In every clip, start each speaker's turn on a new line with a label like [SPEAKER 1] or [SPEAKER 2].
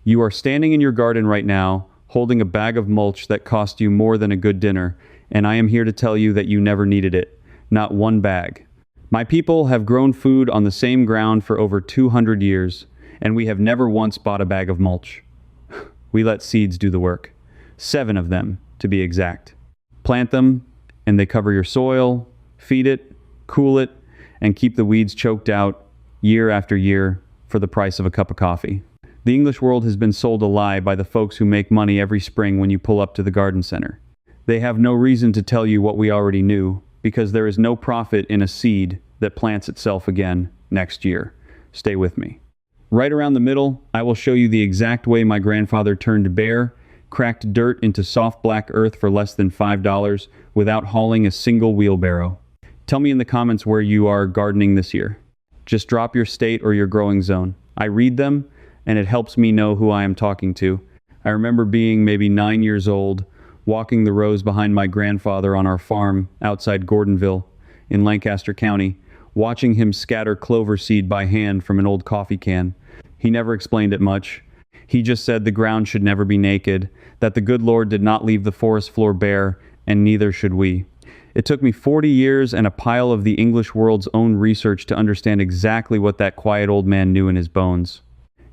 [SPEAKER 1] You are standing in your garden right now, holding a bag of mulch that cost you more than a good dinner, and I am here to tell you that you never needed it. Not one bag. My people have grown food on the same ground for over 200 years, and we have never once bought a bag of mulch. We let seeds do the work. 7 of them, to be exact. Plant them, and they cover your soil, feed it, cool it, and keep the weeds choked out year after year for the price of a cup of coffee. The English world has been sold a lie by the folks who make money every spring when you pull up to the garden center. They have no reason to tell you what we already knew, because there is no profit in a seed that plants itself again next year. Stay with me. Right around the middle, I will show you the exact way my grandfather turned bare, cracked dirt into soft black earth for less than $5 without hauling a single wheelbarrow. Tell me in the comments where you are gardening this year. Just drop your state or your growing zone. I read them, and it helps me know who I am talking to. I remember being maybe 9 years old, walking the rows behind my grandfather on our farm outside Gordonville in Lancaster County, watching him scatter clover seed by hand from an old coffee can. He never explained it much. He just said the ground should never be naked, that the good Lord did not leave the forest floor bare, and neither should we. It took me 40 years and a pile of the English world's own research to understand exactly what that quiet old man knew in his bones.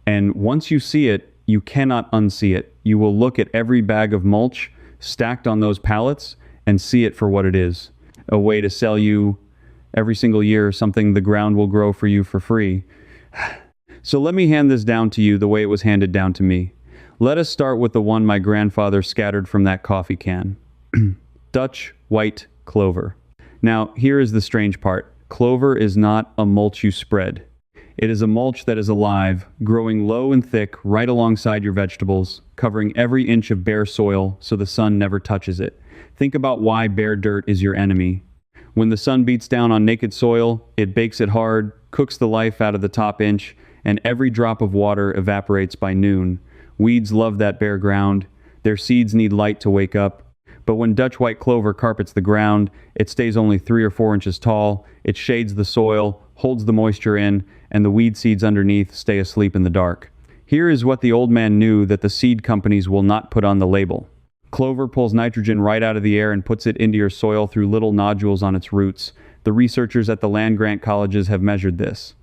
[SPEAKER 1] And once you see it, you cannot unsee it. You will look at every bag of mulch stacked on those pallets and see it for what it is. A way to sell you every single year something the ground will grow for you for free. So let me hand this down to you the way it was handed down to me. Let us start with the one my grandfather scattered from that coffee can. Dutch white clover. Now, here is the strange part. Clover is not a mulch you spread. It is a mulch that is alive, growing low and thick right alongside your vegetables, covering every inch of bare soil so the sun never touches it. Think about why bare dirt is your enemy. When the sun beats down on naked soil, it bakes it hard, cooks the life out of the top inch, and every drop of water evaporates by noon. Weeds love that bare ground. Their seeds need light to wake up. But when Dutch white clover carpets the ground, it stays only 3 or 4 inches tall, it shades the soil, holds the moisture in, and the weed seeds underneath stay asleep in the dark. Here is what the old man knew that the seed companies will not put on the label. Clover pulls nitrogen right out of the air and puts it into your soil through little nodules on its roots. The researchers at the land-grant colleges have measured this.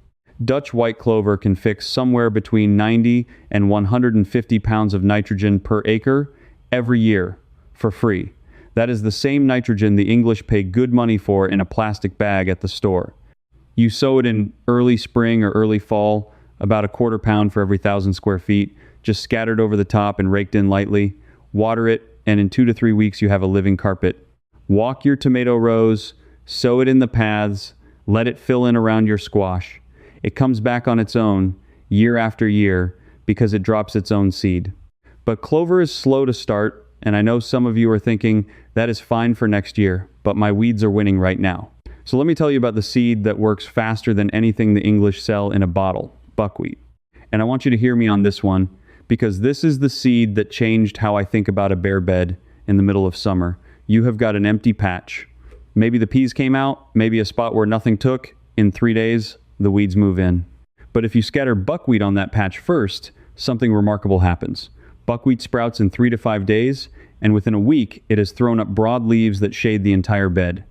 [SPEAKER 1] Dutch white clover can fix somewhere between 90 and 150 pounds of nitrogen per acre every year for free. That is the same nitrogen the English pay good money for in a plastic bag at the store. You sow it in early spring or early fall, about a quarter pound for every 1,000 square feet, just scattered over the top and raked in lightly. Water it, and in 2 to 3 weeks you have a living carpet. Walk your tomato rows, sow it in the paths, let it fill in around your squash. It comes back on its own, year after year, because it drops its own seed. But clover is slow to start, and I know some of you are thinking, that is fine for next year, but my weeds are winning right now. So let me tell you about the seed that works faster than anything the English sell in a bottle, buckwheat. And I want you to hear me on this one, because this is the seed that changed how I think about a bare bed in the middle of summer. You have got an empty patch. Maybe the peas came out, maybe a spot where nothing took. In 3 days, the weeds move in. But if you scatter buckwheat on that patch first, something remarkable happens. Buckwheat sprouts in 3 to 5 days, and within a week, it has thrown up broad leaves that shade the entire bed.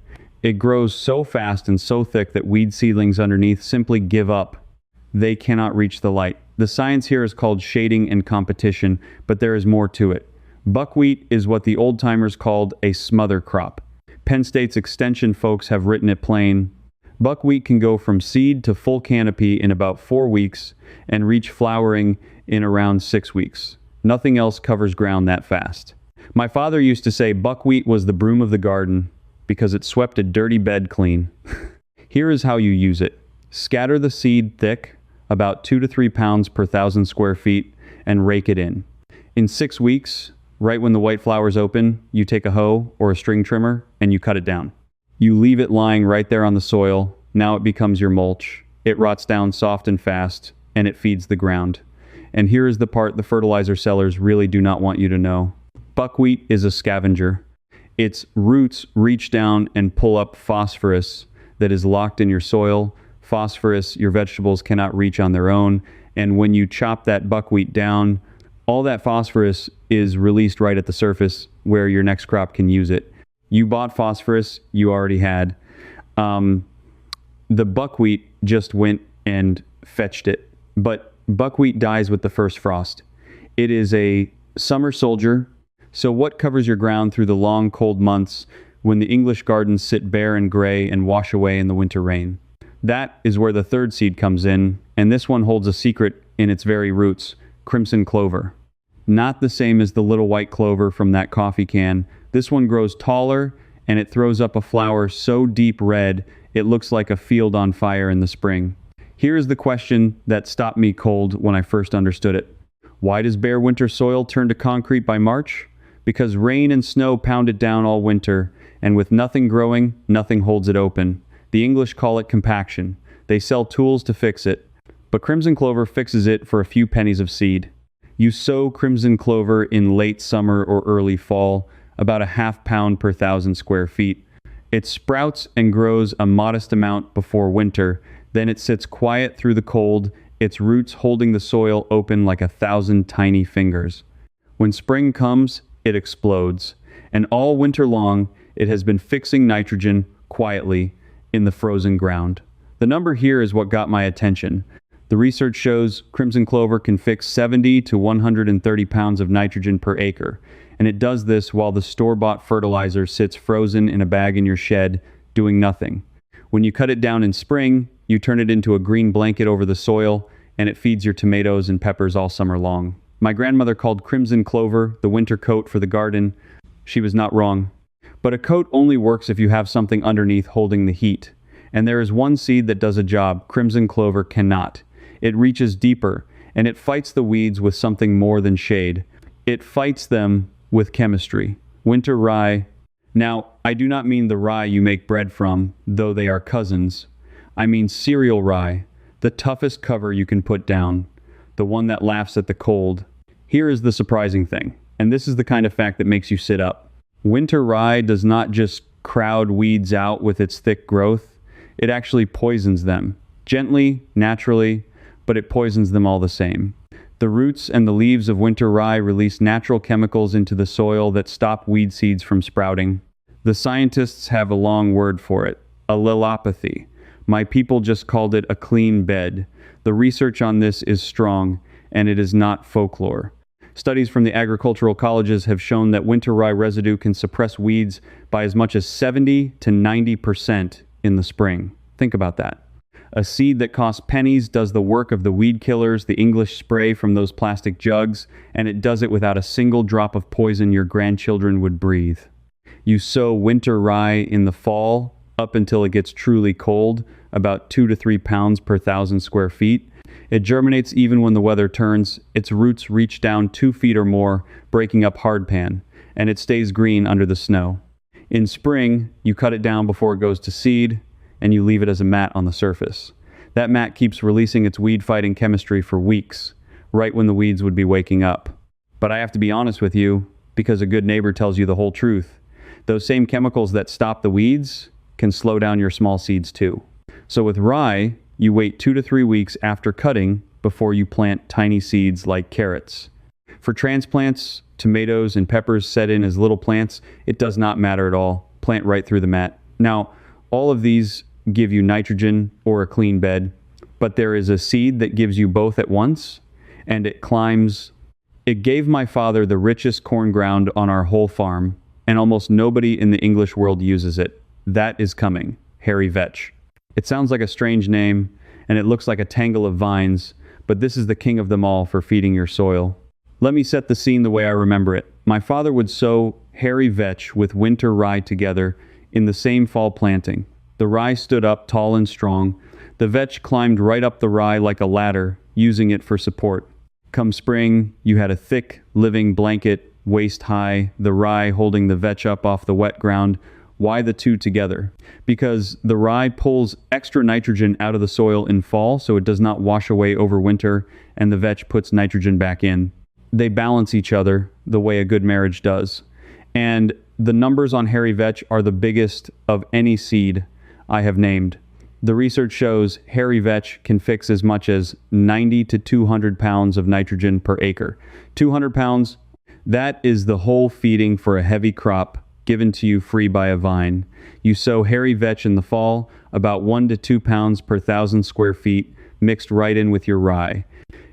[SPEAKER 1] It grows so fast and so thick that weed seedlings underneath simply give up. They cannot reach the light. The science here is called shading and competition, but there is more to it. Buckwheat is what the old-timers called a smother crop. Penn State's extension folks have written it plain. Buckwheat can go from seed to full canopy in about 4 weeks and reach flowering in around 6 weeks. Nothing else covers ground that fast. My father used to say buckwheat was the broom of the garden because it swept a dirty bed clean. Here is how you use it. Scatter the seed thick, about 2 to 3 pounds per 1,000 square feet, and rake it in. In 6 weeks, right when the white flowers open, you take a hoe or a string trimmer and you cut it down. You leave it lying right there on the soil. Now it becomes your mulch. It rots down soft and fast, and it feeds the ground. And here is the part the fertilizer sellers really do not want you to know. Buckwheat is a scavenger. Its roots reach down and pull up phosphorus that is locked in your soil. Phosphorus your vegetables cannot reach on their own. And when you chop that buckwheat down, All that phosphorus is released right at the surface where your next crop can use it. You bought phosphorus, you already had. The buckwheat just went and fetched it. But buckwheat dies with the first frost. It is a summer soldier. So what covers your ground through the long, cold months when the English gardens sit bare and gray and wash away in the winter rain? That is where the third seed comes in, and this one holds a secret in its very roots: crimson clover. Not the same as the little white clover from that coffee can. This one grows taller, and it throws up a flower so deep red it looks like a field on fire in the spring. Here is the question that stopped me cold when I first understood it. Why does bare winter soil turn to concrete by March? Because rain and snow pound it down all winter, and with nothing growing, nothing holds it open. The English call it compaction. They sell tools to fix it. But crimson clover fixes it for a few pennies of seed. You sow crimson clover in late summer or early fall, about a ½ pound per 1,000 square feet. It sprouts and grows a modest amount before winter, then it sits quiet through the cold, its roots holding the soil open like 1,000 tiny fingers. When spring comes, it explodes, and all winter long, it has been fixing nitrogen quietly in the frozen ground. The number here is what got my attention. The research shows crimson clover can fix 70 to 130 pounds of nitrogen per acre, and it does this while the store-bought fertilizer sits frozen in a bag in your shed, doing nothing. When you cut it down in spring, you turn it into a green blanket over the soil, and it feeds your tomatoes and peppers all summer long. My grandmother called crimson clover the winter coat for the garden. She was not wrong. But a coat only works if you have something underneath holding the heat. And there is one seed that does a job crimson clover cannot. It reaches deeper, and it fights the weeds with something more than shade. It fights them with chemistry. Winter rye. Now, I do not mean the rye you make bread from, though they are cousins. I mean cereal rye, the toughest cover you can put down, the one that laughs at the cold. Here is the surprising thing, and this is the kind of fact that makes you sit up. Winter rye does not just crowd weeds out with its thick growth, it actually poisons them. Gently, naturally, but it poisons them all the same. The roots and the leaves of winter rye release natural chemicals into the soil that stop weed seeds from sprouting. The scientists have a long word for it: allelopathy. My people just called it a clean bed. The research on this is strong, and it is not folklore. Studies from the agricultural colleges have shown that winter rye residue can suppress weeds by as much as 70 to 90% in the spring. Think about that. A seed that costs pennies does the work of the weed killers the English spray from those plastic jugs, and it does it without a single drop of poison your grandchildren would breathe. You sow winter rye in the fall up until it gets truly cold, about 2 to 3 pounds per 1,000 square feet. It germinates even when the weather turns. Its roots reach down 2 feet or more, breaking up hardpan, and it stays green under the snow. In spring, you cut it down before it goes to seed, and you leave it as a mat on the surface. That mat keeps releasing its weed-fighting chemistry for weeks, right when the weeds would be waking up. But I have to be honest with you, because a good neighbor tells you the whole truth. Those same chemicals that stop the weeds can slow down your small seeds too. So with rye, you wait 2 to 3 weeks after cutting before you plant tiny seeds like carrots. For transplants, tomatoes and peppers set in as little plants, it does not matter at all. Plant right through the mat. Now, all of these give you nitrogen or a clean bed, but there is a seed that gives you both at once, and it climbs. It gave my father the richest corn ground on our whole farm, and almost nobody in the English world uses it. That is coming. Hairy vetch. It sounds like a strange name, and it looks like a tangle of vines, but this is the king of them all for feeding your soil. Let me set the scene the way I remember it. My father would sow hairy vetch with winter rye together in the same fall planting. The rye stood up tall and strong. The vetch climbed right up the rye like a ladder, using it for support. Come spring, you had a thick, living blanket, waist high, the rye holding the vetch up off the wet ground. Why the two together? Because the rye pulls extra nitrogen out of the soil in fall so it does not wash away over winter, and the vetch puts nitrogen back in. They balance each other the way a good marriage does. And the numbers on hairy vetch are the biggest of any seed I have named. The research shows hairy vetch can fix as much as 90 to 200 pounds of nitrogen per acre. 200 pounds, that is the whole feeding for a heavy crop given to you free by a vine. You sow hairy vetch in the fall, about 1 to 2 pounds per 1,000 square feet, mixed right in with your rye.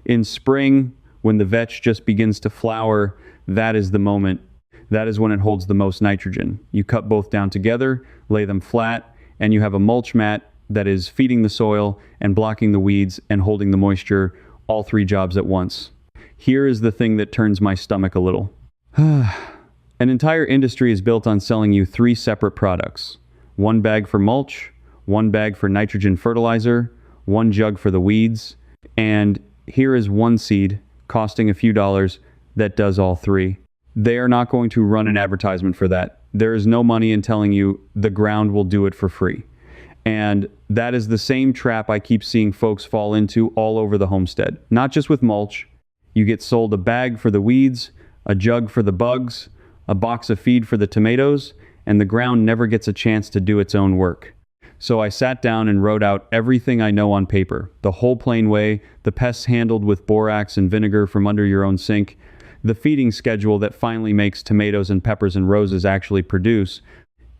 [SPEAKER 1] In spring, when the vetch just begins to flower, that is the moment. That is when it holds the most nitrogen. You cut both down together, lay them flat, and you have a mulch mat that is feeding the soil and blocking the weeds and holding the moisture, all three jobs at once. Here is the thing that turns my stomach a little. An entire industry is built on selling you 3 separate products. 1 bag for mulch, 1 bag for nitrogen fertilizer, 1 jug for the weeds, and here is 1 seed costing a few dollars that does all 3. They are not going to run an advertisement for that. There is no money in telling you the ground will do it for free. And that is the same trap I keep seeing folks fall into all over the homestead. Not just with mulch. You get sold a bag for the weeds, a jug for the bugs, a box of feed for the tomatoes, and the ground never gets a chance to do its own work. So I sat down and wrote out everything I know on paper. The whole plain way, the pests handled with borax and vinegar from under your own sink, the feeding schedule that finally makes tomatoes and peppers and roses actually produce,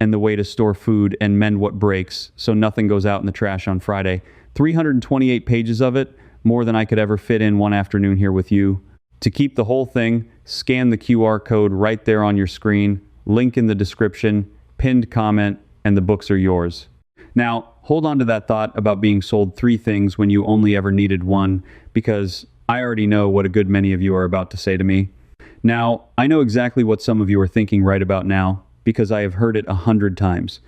[SPEAKER 1] and the way to store food and mend what breaks so nothing goes out in the trash on Friday. 328 pages of it, more than I could ever fit in one afternoon here with you. To keep the whole thing, scan the QR code right there on your screen, link in the description, pinned comment, and the books are yours. Now, hold on to that thought about being sold 3 things when you only ever needed 1, because I already know what a good many of you are about to say to me. Now, I know exactly what some of you are thinking right about now, because I have heard it 100 times.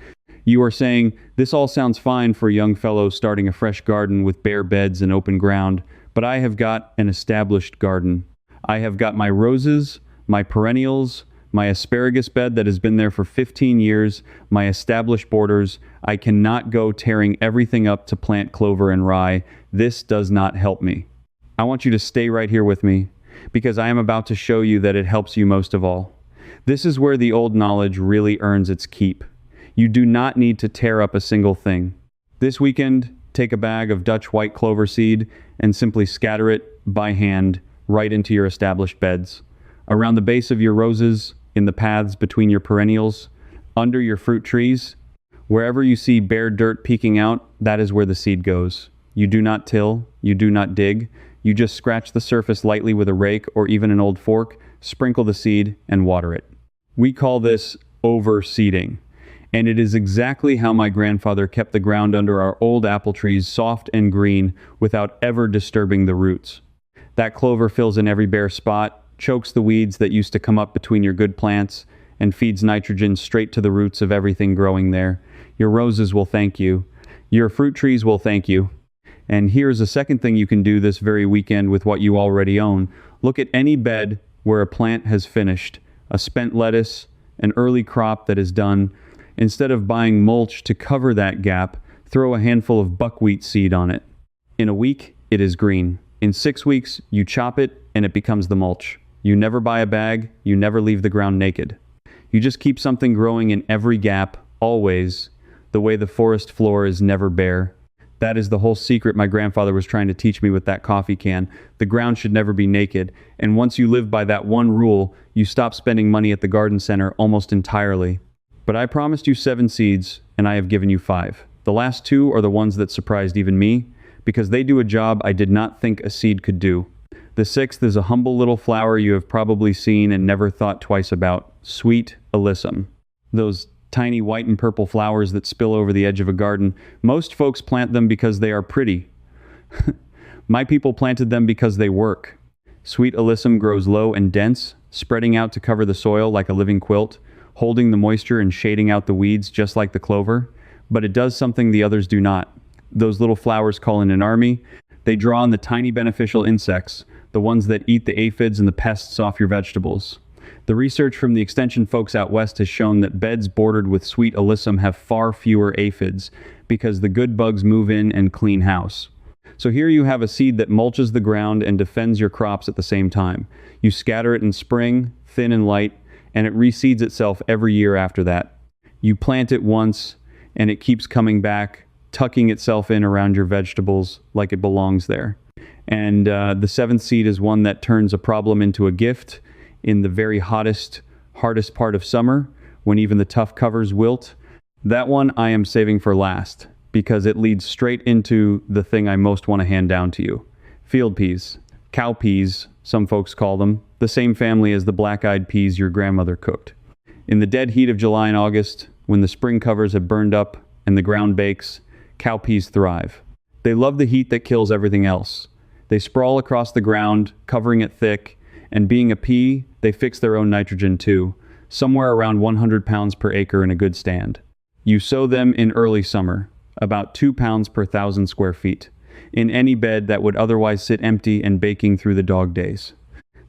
[SPEAKER 1] You are saying, this all sounds fine for a young fellow starting a fresh garden with bare beds and open ground, but I have got an established garden. I have got my roses, my perennials, my asparagus bed that has been there for 15 years, my established borders. I cannot go tearing everything up to plant clover and rye. This does not help me. I want you to stay right here with me, because I am about to show you that it helps you most of all. This is where the old knowledge really earns its keep. You do not need to tear up a single thing. This weekend, take a bag of Dutch white clover seed and simply scatter it by hand right into your established beds. Around the base of your roses, in the paths between your perennials, under your fruit trees, wherever you see bare dirt peeking out, that is where the seed goes. You do not till, you do not dig, you just scratch the surface lightly with a rake or even an old fork, sprinkle the seed, and water it. We call this overseeding, and it is exactly how my grandfather kept the ground under our old apple trees soft and green without ever disturbing the roots. That clover fills in every bare spot, chokes the weeds that used to come up between your good plants, and feeds nitrogen straight to the roots of everything growing there. Your roses will thank you. Your fruit trees will thank you. And here's a second thing you can do this very weekend with what you already own. Look at any bed where a plant has finished, a spent lettuce, an early crop that is done. Instead of buying mulch to cover that gap, throw a handful of buckwheat seed on it. In a week, it is green. In 6 weeks, you chop it and it becomes the mulch. You never buy a bag, you never leave the ground naked. You just keep something growing in every gap, always, the way the forest floor is never bare. That is the whole secret my grandfather was trying to teach me with that coffee can. The ground should never be naked, and once you live by that one rule, you stop spending money at the garden center almost entirely. But I promised you 7 seeds, and I have given you 5. The last 2 are the ones that surprised even me, because they do a job I did not think a seed could do. The 6th is a humble little flower you have probably seen and never thought twice about, sweet alyssum. Those tiny white and purple flowers that spill over the edge of a garden. Most folks plant them because they are pretty. My people planted them because they work. Sweet alyssum grows low and dense, spreading out to cover the soil like a living quilt, holding the moisture and shading out the weeds just like the clover. But it does something the others do not. Those little flowers call in an army. They draw in the tiny beneficial insects, the ones that eat the aphids and the pests off your vegetables. The research from the extension folks out west has shown that beds bordered with sweet alyssum have far fewer aphids because the good bugs move in and clean house. So here you have a seed that mulches the ground and defends your crops at the same time. You scatter it in spring, thin and light, and it reseeds itself every year after that. You plant it once, and it keeps coming back tucking itself in around your vegetables like it belongs there. And the seventh seed is one that turns a problem into a gift in the very hardest part of summer, when even the tough covers wilt. That one I am saving for last, because it leads straight into the thing I most want to hand down to you. Field peas. Cow peas, some folks call them, the same family as the black-eyed peas your grandmother cooked. In the dead heat of July and August, when the spring covers have burned up and the ground bakes, cow peas thrive. They love the heat that kills everything else. They sprawl across the ground, covering it thick, and being a pea, they fix their own nitrogen too, somewhere around 100 pounds per acre in a good stand. You sow them in early summer, about 2 pounds per 1,000 square feet, in any bed that would otherwise sit empty and baking through the dog days.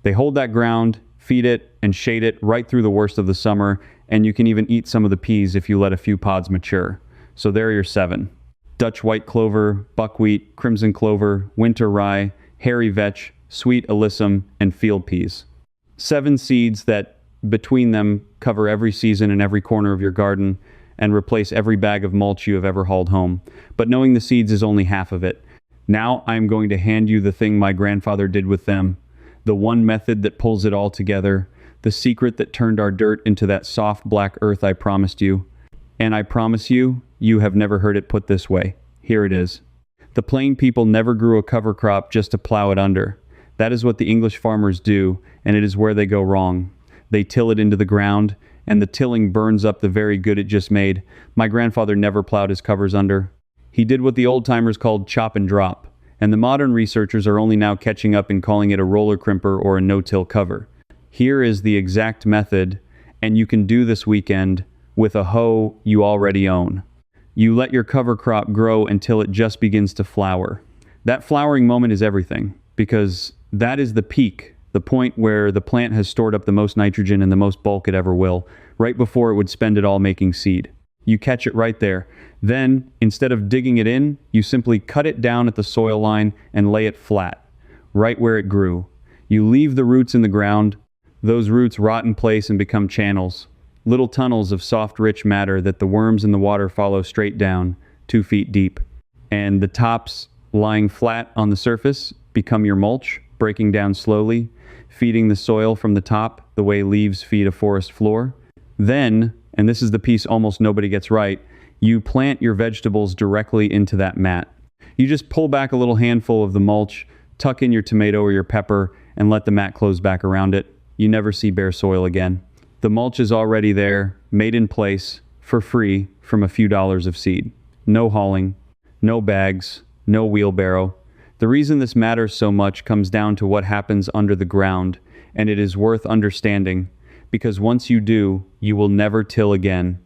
[SPEAKER 1] They hold that ground, feed it, and shade it right through the worst of the summer, and you can even eat some of the peas if you let a few pods mature. So there are your 7. Dutch white clover, buckwheat, crimson clover, winter rye, hairy vetch, sweet alyssum, and field peas. 7 seeds that, between them, cover every season in every corner of your garden and replace every bag of mulch you have ever hauled home. But knowing the seeds is only half of it. Now I am going to hand you the thing my grandfather did with them, the one method that pulls it all together, the secret that turned our dirt into that soft black earth I promised you. And I promise you, you have never heard it put this way. Here it is. The plain people never grew a cover crop just to plow it under. That is what the English farmers do, and it is where they go wrong. They till it into the ground, and the tilling burns up the very good it just made. My grandfather never plowed his covers under. He did what the old-timers called chop and drop, and the modern researchers are only now catching up in calling it a roller crimper or a no-till cover. Here is the exact method, and you can do this weekend with a hoe you already own. You let your cover crop grow until it just begins to flower. That flowering moment is everything, because that is the peak, the point where the plant has stored up the most nitrogen and the most bulk it ever will, right before it would spend it all making seed. You catch it right there. Then, instead of digging it in, you simply cut it down at the soil line and lay it flat, right where it grew. You leave the roots in the ground. Those roots rot in place and become channels, little tunnels of soft, rich matter that the worms in the water follow straight down, 2 feet deep. And the tops, lying flat on the surface, become your mulch, breaking down slowly, feeding the soil from the top the way leaves feed a forest floor. Then, and this is the piece almost nobody gets right, you plant your vegetables directly into that mat. You just pull back a little handful of the mulch, tuck in your tomato or your pepper, and let the mat close back around it. You never see bare soil again. The mulch is already there, made in place, for free, from a few dollars of seed. No hauling, no bags, no wheelbarrow. The reason this matters so much comes down to what happens under the ground, and it is worth understanding, because once you do, you will never till again.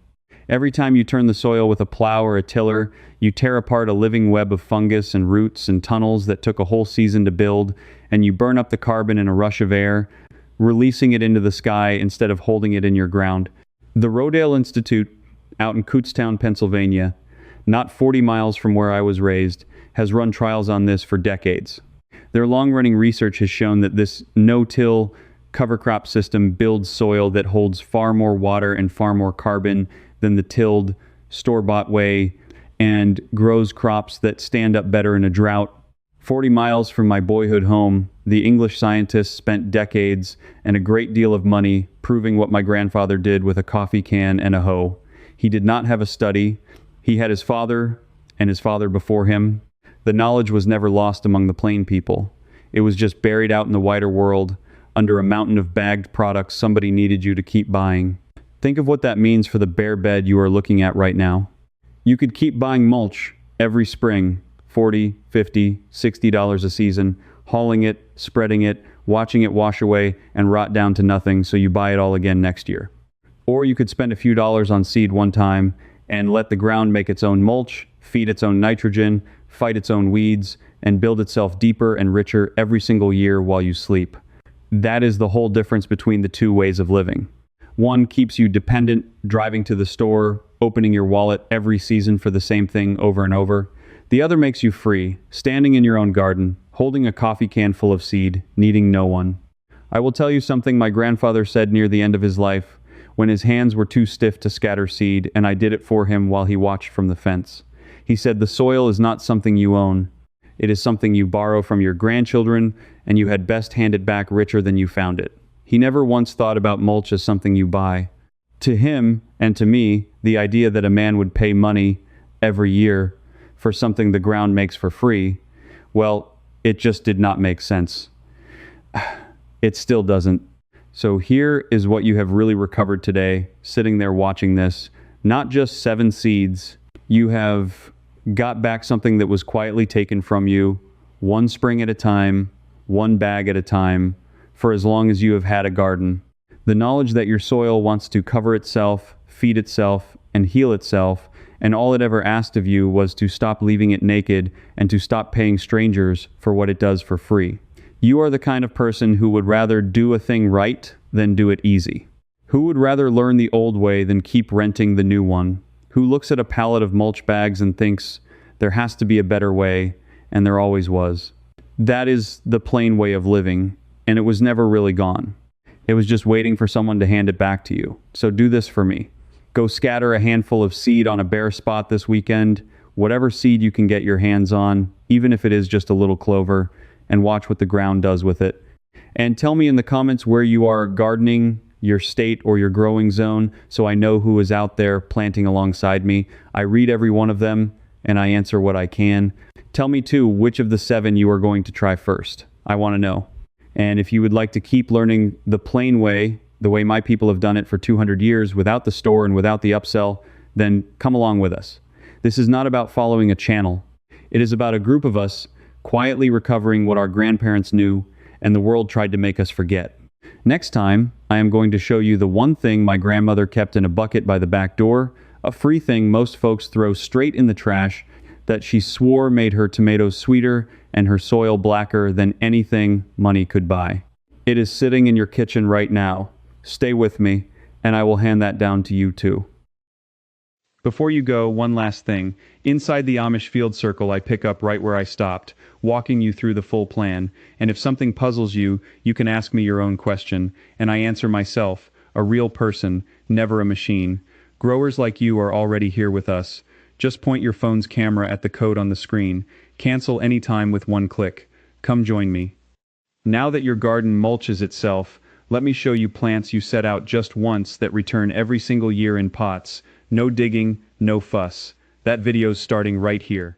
[SPEAKER 1] Every time you turn the soil with a plow or a tiller, you tear apart a living web of fungus and roots and tunnels that took a whole season to build, and you burn up the carbon in a rush of air, releasing it into the sky instead of holding it in your ground. The Rodale Institute, out in Kutztown, Pennsylvania, not 40 miles from where I was raised, has run trials on this for decades. Their long-running research has shown that this no-till cover crop system builds soil that holds far more water and far more carbon than the tilled, store-bought way, and grows crops that stand up better in a drought. 40 miles from my boyhood home, the English scientists spent decades and a great deal of money proving what my grandfather did with a coffee can and a hoe. He did not have a study. He had his father and his father before him. The knowledge was never lost among the plain people. It was just buried out in the wider world under a mountain of bagged products somebody needed you to keep buying. Think of what that means for the bare bed you are looking at right now. You could keep buying mulch every spring, $40, $50, $60 a season, hauling it, spreading it, watching it wash away and rot down to nothing so you buy it all again next year. Or you could spend a few dollars on seed one time and let the ground make its own mulch, feed its own nitrogen, fight its own weeds, and build itself deeper and richer every single year while you sleep. That is the whole difference between the two ways of living. One keeps you dependent, driving to the store, opening your wallet every season for the same thing over and over. The other makes you free, standing in your own garden, holding a coffee can full of seed, needing no one. I will tell you something my grandfather said near the end of his life, when his hands were too stiff to scatter seed, and I did it for him while he watched from the fence. He said the soil is not something you own. It is something you borrow from your grandchildren, and you had best hand it back richer than you found it. He never once thought about mulch as something you buy. To him, and to me, the idea that a man would pay money every year for something the ground makes for free, well, it just did not make sense. It still doesn't. So here is what you have really recovered today, sitting there watching this. Not just 7 seeds. You have got back something that was quietly taken from you, one spring at a time, one bag at a time, for as long as you have had a garden. The knowledge that your soil wants to cover itself, feed itself, and heal itself, and all it ever asked of you was to stop leaving it naked and to stop paying strangers for what it does for free. You are the kind of person who would rather do a thing right than do it easy. Who would rather learn the old way than keep renting the new one? Who looks at a pallet of mulch bags and thinks, there has to be a better way, and there always was. That is the plain way of living, and it was never really gone. It was just waiting for someone to hand it back to you. So do this for me. Go scatter a handful of seed on a bare spot this weekend, whatever seed you can get your hands on, even if it is just a little clover, and watch what the ground does with it. And tell me in the comments where you are gardening, your state or your growing zone, so I know who is out there planting alongside me. I read every one of them, and I answer what I can. Tell me too, which of the 7 you are going to try first. I want to know. And if you would like to keep learning the plain way, the way my people have done it for 200 years without the store and without the upsell, then come along with us. This is not about following a channel. It is about a group of us quietly recovering what our grandparents knew and the world tried to make us forget. Next time, I am going to show you the one thing my grandmother kept in a bucket by the back door, a free thing most folks throw straight in the trash, that she swore made her tomatoes sweeter and her soil blacker than anything money could buy. It is sitting in your kitchen right now. Stay with me, and I will hand that down to you too. Before you go, one last thing. Inside the Amish field circle, I pick up right where I stopped, walking you through the full plan. And if something puzzles you, you can ask me your own question, and I answer myself, a real person, never a machine. Growers like you are already here with us. Just point your phone's camera at the code on the screen. Cancel anytime with one click. Come join me. Now that your garden mulches itself, let me show you plants you set out just once that return every single year in pots. No digging, no fuss. That video's starting right here.